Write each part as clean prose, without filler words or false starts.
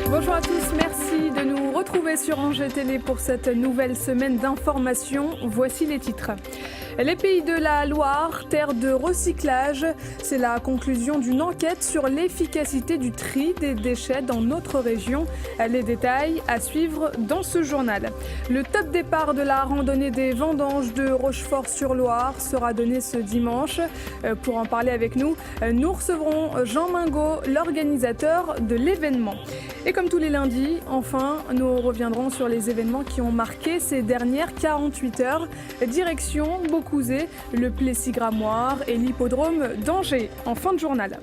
Bonjour à tous, merci de nous retrouver sur Angers Télé pour cette nouvelle semaine d'information. Voici les titres. Les Pays de la Loire, terre de recyclage, c'est la conclusion d'une enquête sur l'efficacité du tri des déchets dans notre région. Les détails à suivre dans ce journal. Le top départ de la randonnée des vendanges de Rochefort-sur-Loire sera donné ce dimanche. Pour en parler avec nous, nous recevrons Jean Mingot, l'organisateur de l'événement. Et comme tous les lundis, enfin, nous reviendrons sur les événements qui ont marqué ces dernières 48 heures. Direction Beaucouzé, le Plessis-Gramoire et l'hippodrome d'Angers en fin de journal.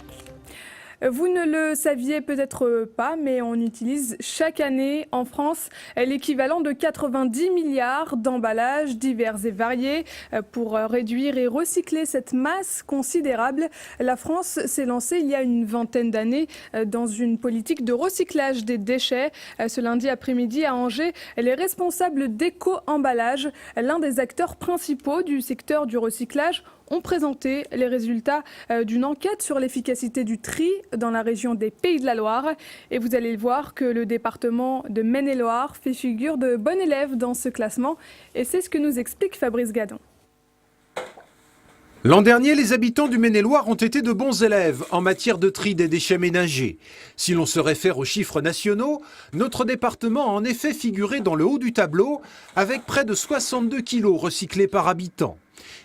Vous ne le saviez peut-être pas, mais on utilise chaque année en France l'équivalent de 90 milliards d'emballages divers et variés. Pour réduire et recycler cette masse considérable, la France s'est lancée il y a une vingtaine d'années dans une politique de recyclage des déchets. Ce lundi après-midi à Angers, les responsables d'Éco-Emballage, l'un des acteurs principaux du secteur du recyclage, ont présenté les résultats d'une enquête sur l'efficacité du tri dans la région des Pays de la Loire. Et vous allez voir que le département de Maine-et-Loire fait figure de bon élève dans ce classement. Et c'est ce que nous explique Fabrice Gadon. L'an dernier, les habitants du Maine-et-Loire ont été de bons élèves en matière de tri des déchets ménagers. Si l'on se réfère aux chiffres nationaux, notre département a en effet figuré dans le haut du tableau avec près de 62 kilos recyclés par habitant.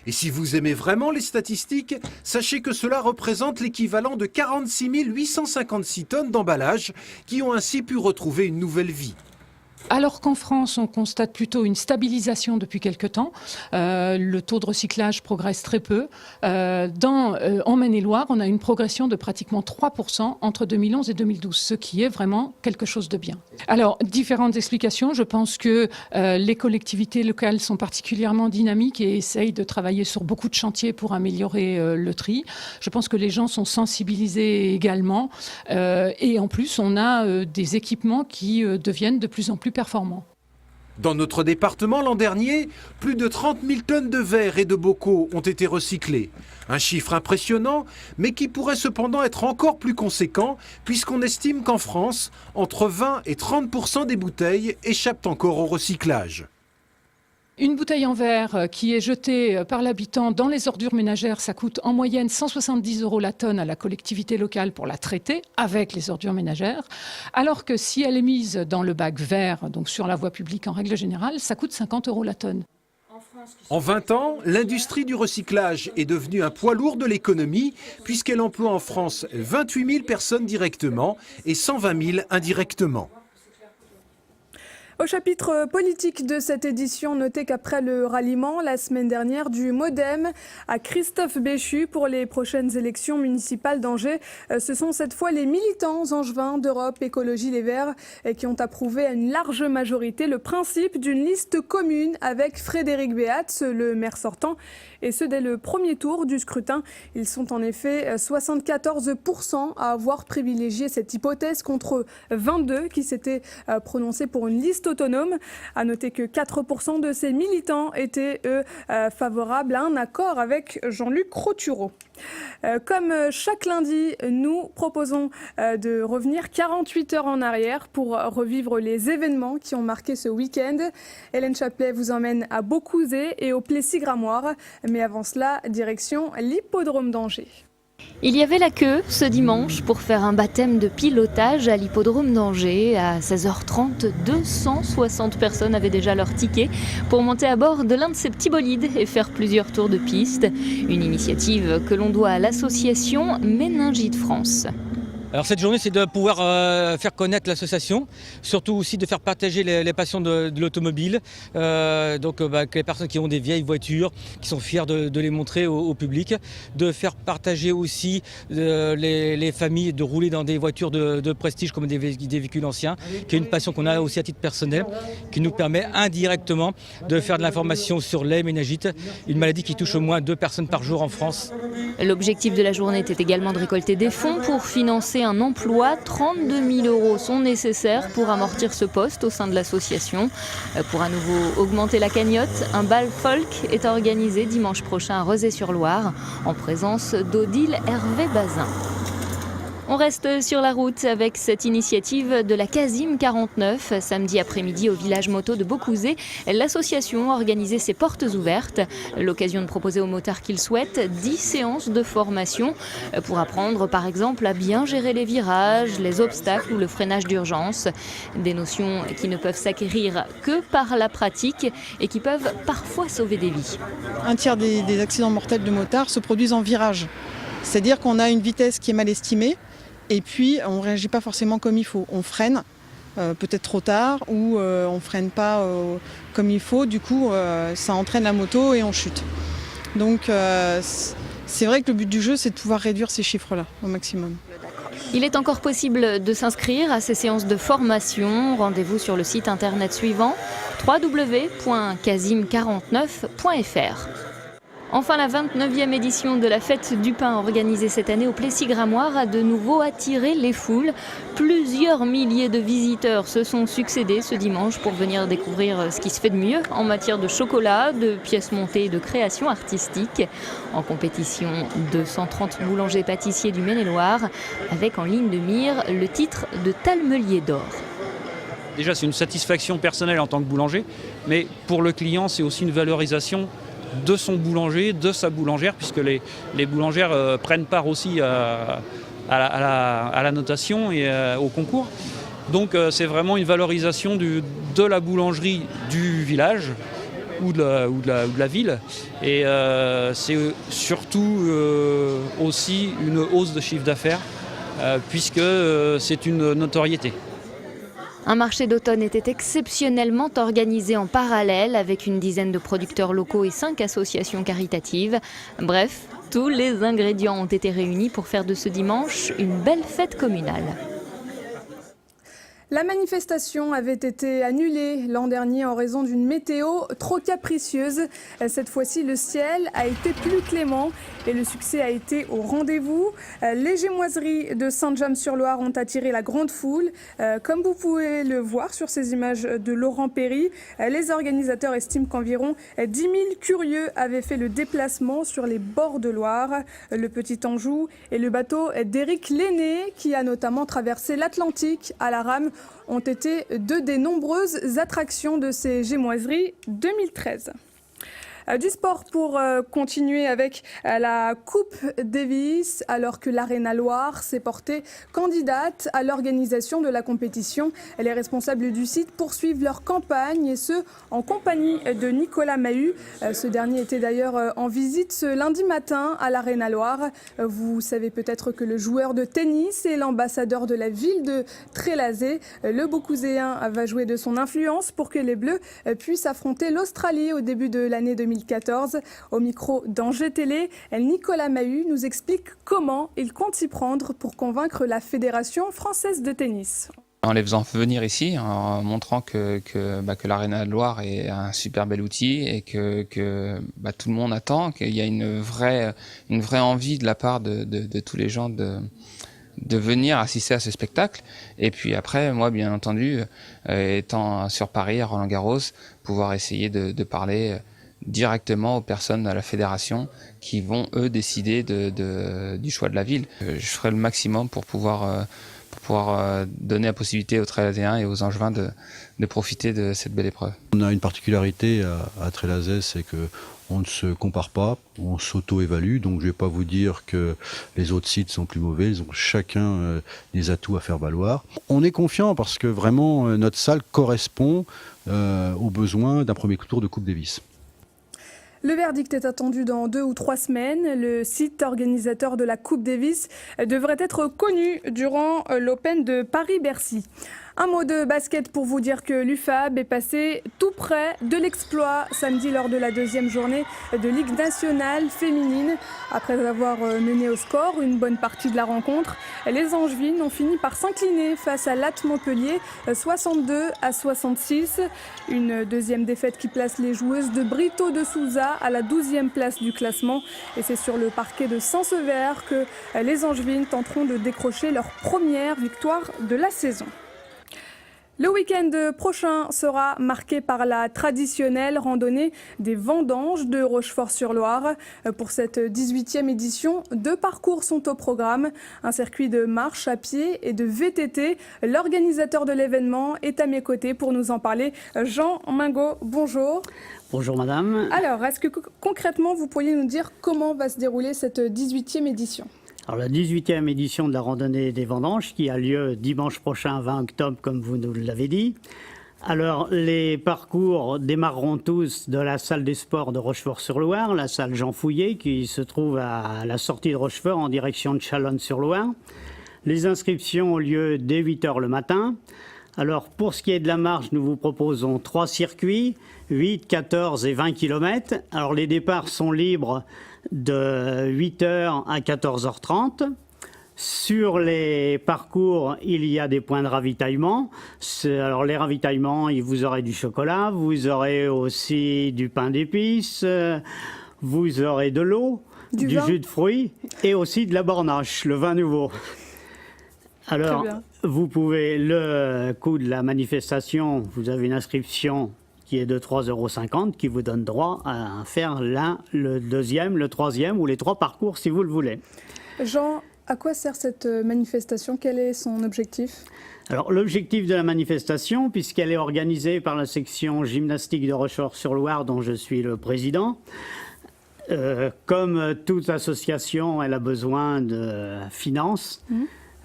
Et si vous aimez vraiment les statistiques, sachez que cela représente l'équivalent de 46 856 tonnes d'emballage qui ont ainsi pu retrouver une nouvelle vie. Alors qu'en France, on constate plutôt une stabilisation depuis quelque temps. Le taux de recyclage progresse très peu. En Maine-et-Loire, on a une progression de pratiquement 3% entre 2011 et 2012, ce qui est vraiment quelque chose de bien. Alors, différentes explications. Je pense que les collectivités locales sont particulièrement dynamiques et essayent de travailler sur beaucoup de chantiers pour améliorer le tri. Je pense que les gens sont sensibilisés également. Et en plus, on a des équipements qui deviennent de plus en plus performants. Dans notre département l'an dernier, plus de 30 000 tonnes de verre et de bocaux ont été recyclés. Un chiffre impressionnant, mais qui pourrait cependant être encore plus conséquent, puisqu'on estime qu'en France, entre 20 et 30% des bouteilles échappent encore au recyclage. Une bouteille en verre qui est jetée par l'habitant dans les ordures ménagères, ça coûte en moyenne 170 € la tonne à la collectivité locale pour la traiter avec les ordures ménagères, alors que si elle est mise dans le bac vert, donc sur la voie publique en règle générale, ça coûte 50 € la tonne. En 20 ans, l'industrie du recyclage est devenue un poids lourd de l'économie, puisqu'elle emploie en France 28 000 personnes directement et 120 000 indirectement. Au chapitre politique de cette édition, notez qu'après le ralliement la semaine dernière du MoDem à Christophe Béchu pour les prochaines élections municipales d'Angers, ce sont cette fois les militants angevins d'Europe Écologie Les Verts qui ont approuvé à une large majorité le principe d'une liste commune avec Frédéric Béat, le maire sortant, et ce dès le premier tour du scrutin. Ils sont en effet 74% à avoir privilégié cette hypothèse contre 22 qui s'étaient prononcés pour une liste autonome. À noter que 4% de ces militants étaient, eux, favorables à un accord avec Jean-Luc Rottureau. Comme chaque lundi, nous proposons de revenir 48 heures en arrière pour revivre les événements qui ont marqué ce week-end. Hélène Chaplet vous emmène à Beaucouzé et au Plessis-Gramoire. Mais avant cela, direction l'hippodrome d'Angers. Il y avait la queue ce dimanche pour faire un baptême de pilotage à l'hippodrome d'Angers. À 16h30, 260 personnes avaient déjà leur ticket pour monter à bord de l'un de ces petits bolides et faire plusieurs tours de piste. Une initiative que l'on doit à l'association Méningite France. Alors cette journée, c'est de pouvoir faire connaître l'association, surtout aussi de faire partager les passions de l'automobile, que les personnes qui ont des vieilles voitures, qui sont fiers de les montrer au public, de faire partager aussi les familles de rouler dans des voitures de prestige comme des véhicules anciens, qui est une passion qu'on a aussi à titre personnel, qui nous permet indirectement de faire de l'information sur les méningites, une maladie qui touche au moins 2 personnes par jour en France. L'objectif de la journée était également de récolter des fonds pour financer représenter un emploi. 32 000 € sont nécessaires pour amortir ce poste au sein de l'association. Pour à nouveau augmenter la cagnotte, un bal folk est organisé dimanche prochain à Rezé-sur-Loire en présence d'Odile Hervé-Bazin. On reste sur la route avec cette initiative de la Casim 49. Samedi après-midi au village moto de Beaucouzé, l'association a organisé ses portes ouvertes. L'occasion de proposer aux motards qu'ils souhaitent 10 séances de formation pour apprendre par exemple à bien gérer les virages, les obstacles ou le freinage d'urgence. Des notions qui ne peuvent s'acquérir que par la pratique et qui peuvent parfois sauver des vies. Un tiers des accidents mortels de motards se produisent en virage. C'est-à-dire qu'on a une vitesse qui est mal estimée. Et puis, on ne réagit pas forcément comme il faut. On freine peut-être trop tard ou on ne freine pas comme il faut. Du coup, ça entraîne la moto et on chute. Donc, c'est vrai que le but du jeu, c'est de pouvoir réduire ces chiffres-là au maximum. Il est encore possible de s'inscrire à ces séances de formation. Rendez-vous sur le site internet suivant www.casim49.fr. Enfin, la 29e édition de la Fête du Pain organisée cette année au Plessis-Grammoire a de nouveau attiré les foules. Plusieurs milliers de visiteurs se sont succédés ce dimanche pour venir découvrir ce qui se fait de mieux en matière de chocolat, de pièces montées et de création artistique. En compétition, 230 boulangers-pâtissiers du Maine-et-Loire avec en ligne de mire le titre de Talmelier d'or. Déjà, c'est une satisfaction personnelle en tant que boulanger, mais pour le client, c'est aussi une valorisation de son boulanger, de sa boulangère, puisque les boulangères prennent part aussi à la notation et au concours. Donc c'est vraiment une valorisation de la boulangerie du village ou de la ville. Et c'est surtout aussi une hausse de chiffre d'affaires, puisque c'est une notoriété. Un marché d'automne était exceptionnellement organisé en parallèle avec une dizaine de producteurs locaux et 5 associations caritatives. Bref, tous les ingrédients ont été réunis pour faire de ce dimanche une belle fête communale. La manifestation avait été annulée l'an dernier en raison d'une météo trop capricieuse. Cette fois-ci, le ciel a été plus clément et le succès a été au rendez-vous. Les gémoiseries de Saint-James-sur-Loire ont attiré la grande foule. Comme vous pouvez le voir sur ces images de Laurent Perry, les organisateurs estiment qu'environ 10 000 curieux avaient fait le déplacement sur les bords de Loire, le Petit Anjou et le bateau d'Éric Lenné qui a notamment traversé l'Atlantique à la rame ont été deux des nombreuses attractions de ces gémoiseries 2013. Du sport pour continuer avec la Coupe Davis, alors que l'Arena Loire s'est portée candidate à l'organisation de la compétition. Les responsables du site poursuivent leur campagne et ce, en compagnie de Nicolas Mahut. Ce dernier était d'ailleurs en visite ce lundi matin à l'Arena Loire. Vous savez peut-être que le joueur de tennis et l'ambassadeur de la ville de Trélazé, le Beaucouzéen, va jouer de son influence pour que les Bleus puissent affronter l'Australie au début de l'année 2014. Au micro d'Angers Télé, Nicolas Mahut nous explique comment il compte s'y prendre pour convaincre la Fédération française de tennis. En les faisant venir ici, en montrant que l'Arena de Loire est un super bel outil et que tout le monde attend, qu'il y a une vraie envie de la part de tous les gens de venir assister à ce spectacle. Et puis après, moi, bien entendu, étant sur Paris, à Roland-Garros, pouvoir essayer de parler directement aux personnes à la fédération qui vont, eux, décider du choix de la ville. Je ferai le maximum pour pouvoir donner la possibilité aux Trélaséens et aux Angevins de profiter de cette belle épreuve. On a une particularité à Trélazé, c'est que on ne se compare pas, on s'auto-évalue, donc je ne vais pas vous dire que les autres sites sont plus mauvais, ils ont chacun des atouts à faire valoir. On est confiant parce que vraiment notre salle correspond aux besoins d'un premier tour de Coupe Davis. Le verdict est attendu dans 2 ou 3 semaines. Le site organisateur de la Coupe Davis devrait être connu durant l'Open de Paris-Bercy. Un mot de basket pour vous dire que l'UFAB est passé tout près de l'exploit samedi lors de la deuxième journée de Ligue nationale féminine. Après avoir mené au score une bonne partie de la rencontre, les Angevines ont fini par s'incliner face à l'AT Montpellier 62-66. Une deuxième défaite qui place les joueuses de Brito de Souza à la 12e place du classement. Et c'est sur le parquet de Saint-Sever que les Angevines tenteront de décrocher leur première victoire de la saison. Le week-end prochain sera marqué par la traditionnelle randonnée des Vendanges de Rochefort-sur-Loire. Pour cette 18e édition, 2 parcours sont au programme. Un circuit de marche à pied et de VTT. L'organisateur de l'événement est à mes côtés pour nous en parler. Jean Mingot, bonjour. Bonjour madame. Alors, est-ce que concrètement vous pourriez nous dire comment va se dérouler cette 18e édition ? Alors, la 18e édition de la randonnée des Vendanges qui a lieu dimanche prochain 20 octobre comme vous nous l'avez dit. Alors les parcours démarreront tous de la salle des sports de Rochefort-sur-Loire, la salle Jean Fouillet qui se trouve à la sortie de Rochefort en direction de Chalonnes-sur-Loire. Les inscriptions ont lieu dès 8h le matin. Alors pour ce qui est de la marche, nous vous proposons 3 circuits, 8, 14 et 20 km. Alors les départs sont libres de 8h à 14h30. Sur les parcours, il y a des points de ravitaillement. Alors les ravitaillements, vous aurez du chocolat, vous aurez aussi du pain d'épices, vous aurez de l'eau, du jus de fruits et aussi de la bornache, le vin nouveau. Alors, vous pouvez, le coût de la manifestation, vous avez une inscription qui est de 3,50 € qui vous donne droit à faire l'un, le deuxième, le troisième ou les 3 parcours si vous le voulez. Jean, à quoi sert cette manifestation ? Quel est son objectif ? Alors l'objectif de la manifestation, puisqu'elle est organisée par la section gymnastique de Rochefort-sur-Loire dont je suis le président, comme toute association, elle a besoin de finances.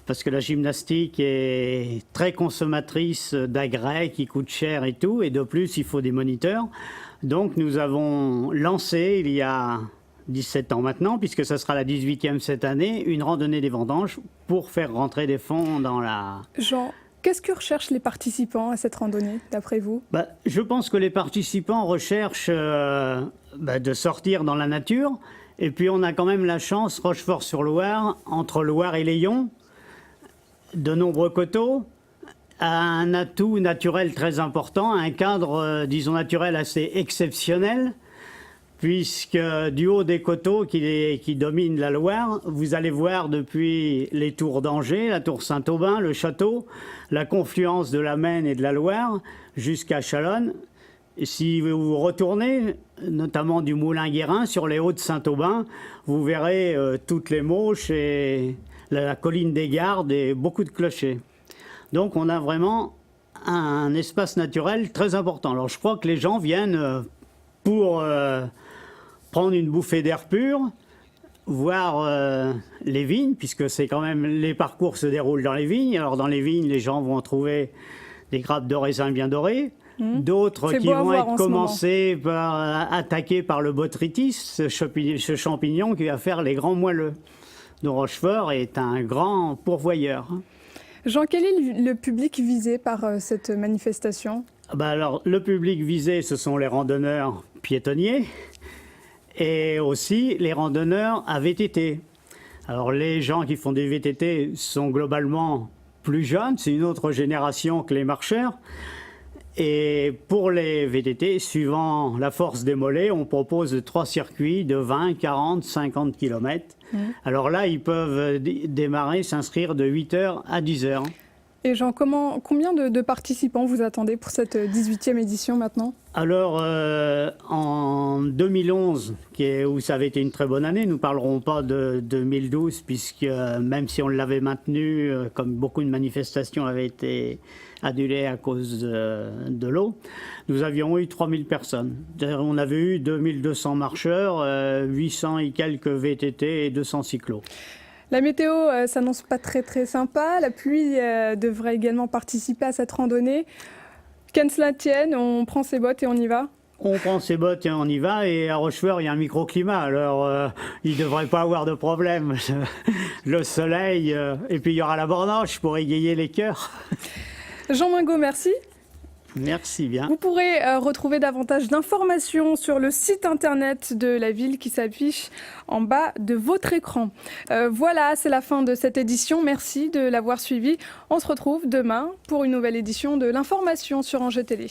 Parce que la gymnastique est très consommatrice d'agrès qui coûtent cher et tout. Et de plus, il faut des moniteurs. Donc nous avons lancé, il y a 17 ans maintenant, puisque ça sera la 18e cette année, une randonnée des Vendanges pour faire rentrer des fonds dans la... Jean, qu'est-ce que recherchent les participants à cette randonnée, d'après vous ? Je pense que les participants recherchent de sortir dans la nature. Et puis on a quand même la chance, Rochefort-sur-Loire, entre Loire et Layon, de nombreux coteaux, a un atout naturel très important, un cadre, disons, naturel assez exceptionnel, puisque du haut des coteaux qui dominent la Loire, vous allez voir depuis les tours d'Angers, la tour Saint-Aubin, le château, la confluence de la Maine et de la Loire, jusqu'à Chalonnes. Et si vous retournez, notamment du Moulin-Guérin, sur les hauts de Saint-Aubin, vous verrez toutes les Mauches et la colline des Gardes et beaucoup de clochers. Donc on a vraiment un espace naturel très important. Alors je crois que les gens viennent pour prendre une bouffée d'air pur, voir les vignes, puisque c'est quand même les parcours se déroulent dans les vignes. Alors dans les vignes, les gens vont trouver des grappes de raisin bien dorées, d'autres qui vont être commencés attaqués par le botrytis, ce champignon qui va faire les grands moelleux. De Rochefort est un grand pourvoyeur. Jean, quel est le public visé par cette manifestation ? Alors, le public visé, ce sont les randonneurs piétonniers et aussi les randonneurs à VTT. Alors, les gens qui font des VTT sont globalement plus jeunes, c'est une autre génération que les marcheurs. Et pour les VTT, suivant la force des mollets, on propose 3 circuits de 20, 40, 50 km. Alors là, ils peuvent démarrer, s'inscrire de 8h à 10h. Et Jean, combien de participants vous attendez pour cette 18e édition maintenant ? Alors, en 2011, où ça avait été une très bonne année, nous ne parlerons pas de 2012, puisque même si on l'avait maintenu, comme beaucoup de manifestations avaient été annulées à cause de l'eau, nous avions eu 3000 personnes. On avait eu 2200 marcheurs, 800 et quelques VTT et 200 cyclos. La météo s'annonce pas très sympa. La pluie devrait également participer à cette randonnée. Qu'à cela tienne, on prend ses bottes et on y va ? On prend ses bottes et on y va. Et à Rochefort, il y a un microclimat. Alors, il ne devrait pas avoir de problème. Le soleil, et puis il y aura la bornache pour égayer les cœurs. Jean Mingot, merci. Merci bien. Vous pourrez retrouver davantage d'informations sur le site internet de la ville qui s'affiche en bas de votre écran. Voilà, c'est la fin de cette édition. Merci de l'avoir suivi. On se retrouve demain pour une nouvelle édition de l'information sur Angers Télé.